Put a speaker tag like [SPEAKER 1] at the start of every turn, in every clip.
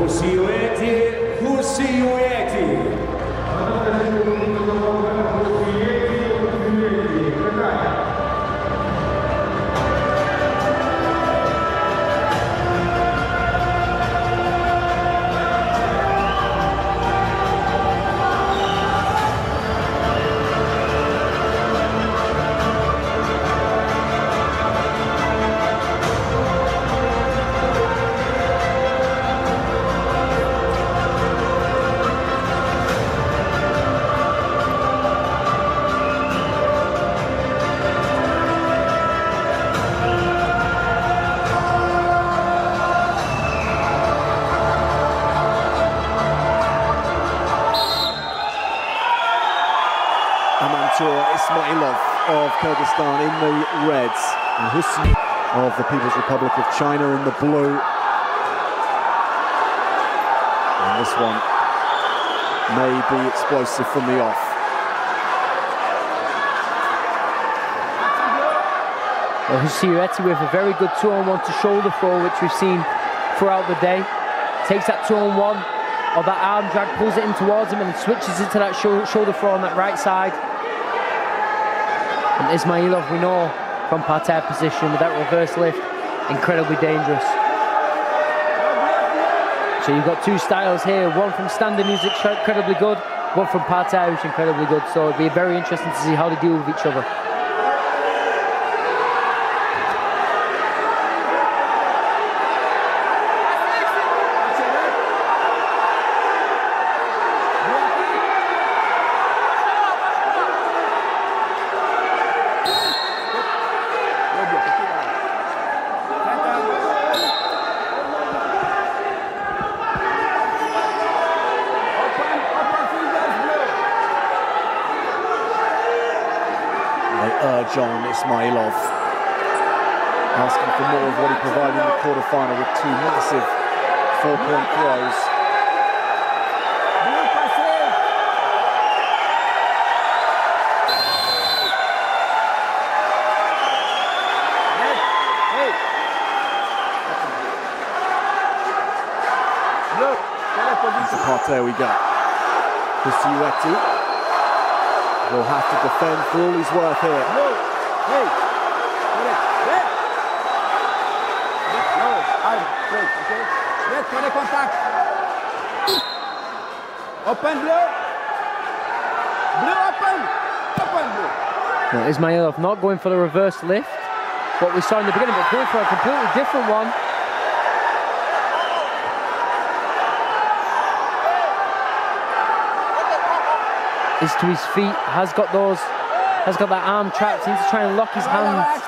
[SPEAKER 1] Husiueti.
[SPEAKER 2] Amantur Ismailov of Kyrgyzstan in the reds, and Hussein of the People's Republic of China in the blue. And this one may be explosive from the off.
[SPEAKER 3] Well, Husiueti with a very good 2-on-1 to shoulder throw, which we've seen throughout the day. Takes that 2-on-1, or that arm drag, pulls it in towards him and switches into that shoulder throw on that right side. And Ismailov, we know from parterre position with that reverse lift, incredibly dangerous. So you've got two styles here, one from standard music, incredibly good, one from parterre, which is incredibly good. So it'll be very interesting to see how they deal with each other.
[SPEAKER 2] John Ismailov asking for more of what he provided in the quarterfinal with two massive 4-point throws. Into parterre we go. Husiueti will have to defend for all he's worth here.
[SPEAKER 4] Open blue. Blue open. Open blue.
[SPEAKER 3] Now, Ismailov not going for the reverse lift, what we saw in the beginning, but going for a completely different one. Is to his feet, has got that arm trapped, seems to try and lock his hands.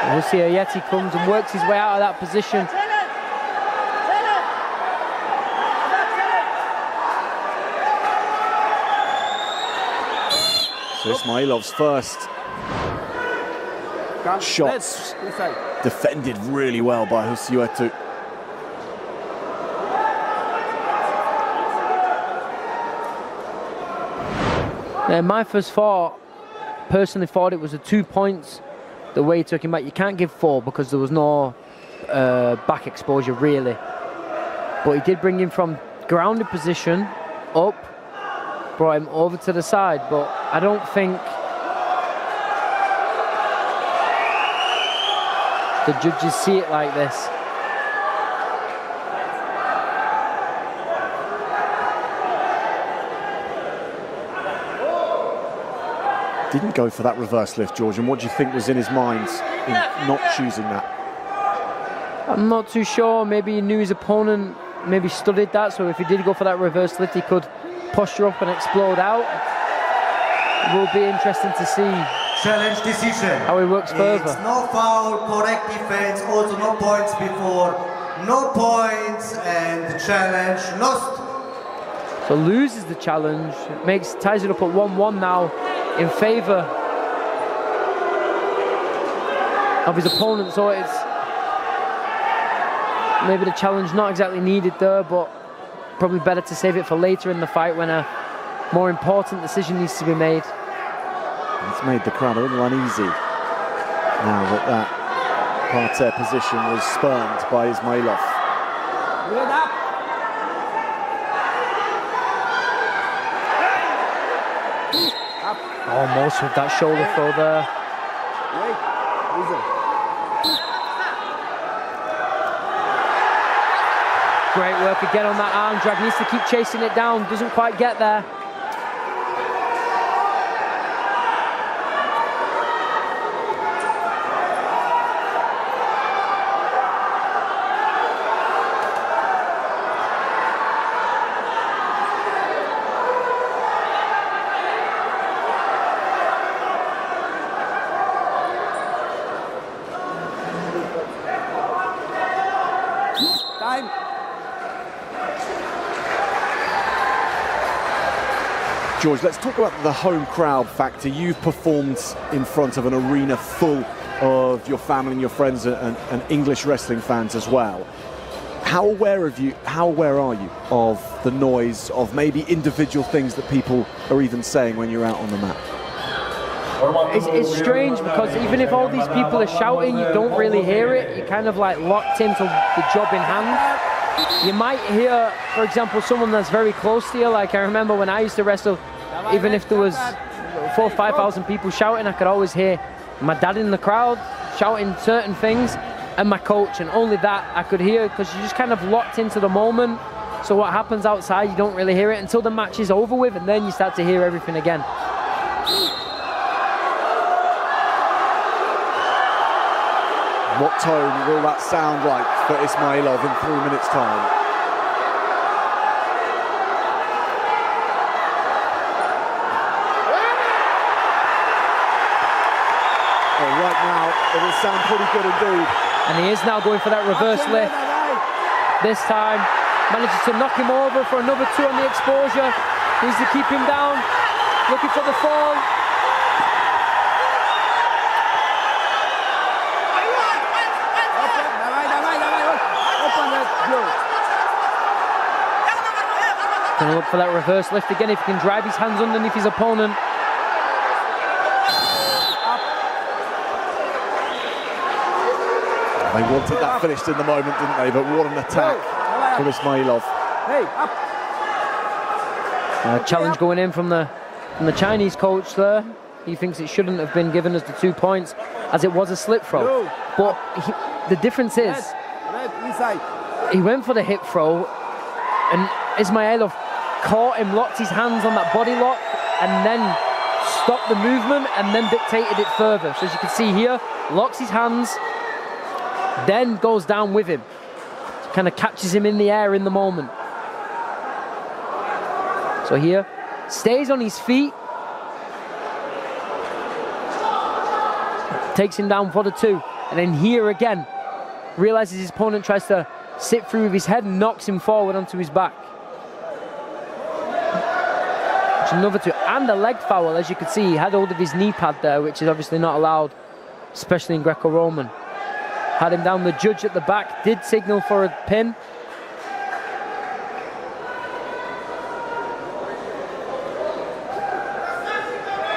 [SPEAKER 3] Husiueti comes and works his way out of that position.
[SPEAKER 2] So Ismailov's first shot defended really well by Husiueti.
[SPEAKER 3] My first thought, personally thought it was the 2 points the way he took him back. You can't give 4 because there was no back exposure really. But he did bring him from grounded position up, brought him over to the side, but I don't think the judges see it like this.
[SPEAKER 2] Didn't go for that reverse lift, George, and what do you think was in his mind in not choosing that?
[SPEAKER 3] I'm not too sure. Maybe he knew his opponent maybe studied that, so if he did go for that reverse lift, he could posture up and explode out. It will be interesting to see
[SPEAKER 5] challenge decision.
[SPEAKER 3] How he works further.
[SPEAKER 5] It's no foul, correct defense, also no points before, no points, and the challenge lost.
[SPEAKER 3] So loses the challenge, ties it up at 1-1 now in favour of his opponent. So it's maybe the challenge not exactly needed there, but probably better to save it for later in the fight when a more important decision needs to be made.
[SPEAKER 2] It's made the crowd a little uneasy now that Parterre position was spurned by Ismailov.
[SPEAKER 4] Get up.
[SPEAKER 3] Almost with that shoulder throw there.
[SPEAKER 4] Wait. Easy.
[SPEAKER 3] Great work again on that arm drag. Needs to keep chasing it down. Doesn't quite get there.
[SPEAKER 4] Time.
[SPEAKER 2] George, let's talk about the home crowd factor. You've performed in front of an arena full of your family and your friends and English wrestling fans as well. How aware are you of the noise, of maybe individual things that people are even saying when you're out on the mat?
[SPEAKER 3] It's strange because even if all these people are shouting, you don't really hear it. You're kind of like locked into the job in hand. You might hear, for example, someone that's very close to you. Like I remember when I used to wrestle, even if there was 4,000 or 5,000 people shouting, I could always hear my dad in the crowd shouting certain things and my coach, and only that I could hear because you're just kind of locked into the moment. So what happens outside, you don't really hear it until the match is over with, and then you start to hear everything again.
[SPEAKER 2] What tone will that sound like for Ismailov in 3 minutes' time? Well, right now, it will sound pretty good indeed.
[SPEAKER 3] And he is now going for that reverse lift. This time, manages to knock him over for another 2 on the exposure. Needs to keep him down, looking for the fall. Gonna look for that reverse lift again if he can drive his hands underneath his opponent.
[SPEAKER 2] They wanted that finished in the moment, didn't they? But what an attack from Ismailov.
[SPEAKER 4] Hey, up.
[SPEAKER 3] Challenge going in from the Chinese coach there. He thinks it shouldn't have been given as the 2 points, as it was a slip throw. But the difference is, he went for the hip throw, and Ismailov caught him, locked his hands on that body lock, and then stopped the movement and then dictated it further. So as you can see here, locks his hands, then goes down with him. Kind of catches him in the air in the moment. So here, stays on his feet, takes him down for the 2, and then here again, realizes his opponent tries to sit through with his head and knocks him forward onto his back. Another 2, and a leg foul, as you can see. He had hold of his knee pad there, which is obviously not allowed, especially in Greco-Roman. Had him down. The judge at the back did signal for a pin.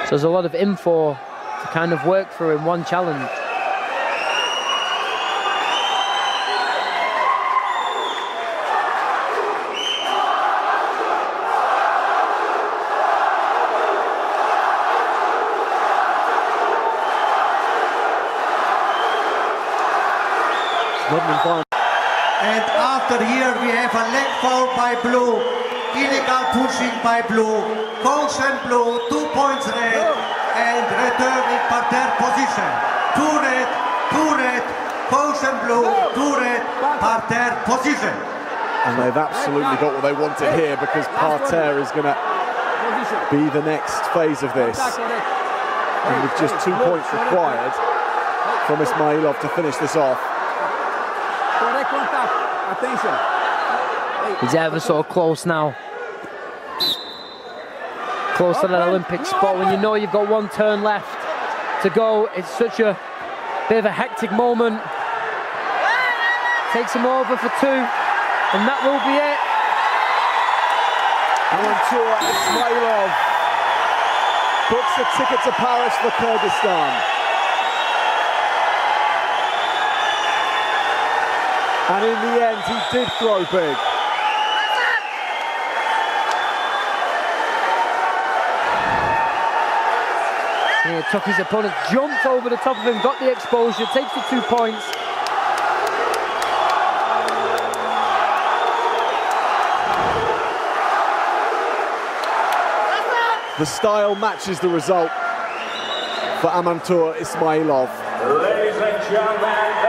[SPEAKER 3] So there's a lot of info to kind of work through in one challenge.
[SPEAKER 5] And after here we have a leg foul by blue, illegal pushing by blue, caution blue, 2 points red, and return in parterre position. 2 red, caution blue, 2 red, parterre position.
[SPEAKER 2] And they've absolutely got what they wanted here, because parterre is going to be the next phase of this. And with just 2 points required from Ismailov to finish this off.
[SPEAKER 4] Correct contact. Attention.
[SPEAKER 3] He's ever so close now. Close to that Olympic spot when you know you've got 1 turn left to go. It's such a bit of a hectic moment. Takes him over for 2, and that will be it.
[SPEAKER 2] Mansour Ismailov books a ticket to Paris for Kyrgyzstan. And in the end, he did throw big.
[SPEAKER 3] He took his opponent, jumped over the top of him, got the exposure, takes the 2 points.
[SPEAKER 2] The style matches the result for Amantur Ismailov.
[SPEAKER 1] Ladies and gentlemen,